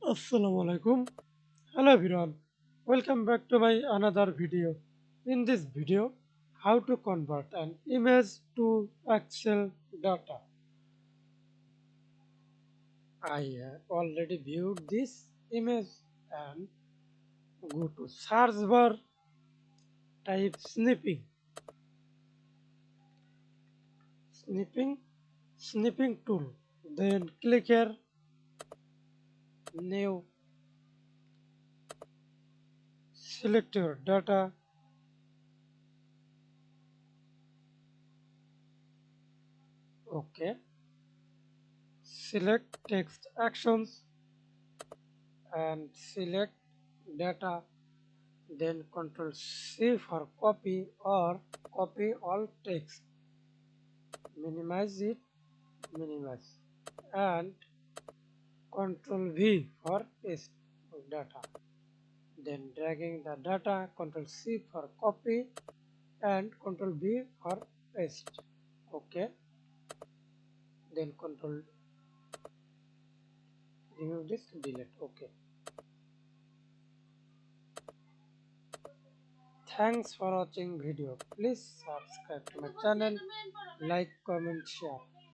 Assalamu alaikum. Hello everyone. Welcome back to my another video. In this video, how to convert an image to Excel data. I already viewed this image and go to search bar, type snipping, snipping tool. Then click here, new, select your data. Okay. Select text actions and select data, then Ctrl C for copy or copy all text, minimize it, minimize, and Ctrl V for paste data, then dragging the data, Ctrl C for copy and Ctrl V for paste. Okay, then Ctrl remove this, delete. Okay, thanks for watching video. Please subscribe to my channel, like, comment, share.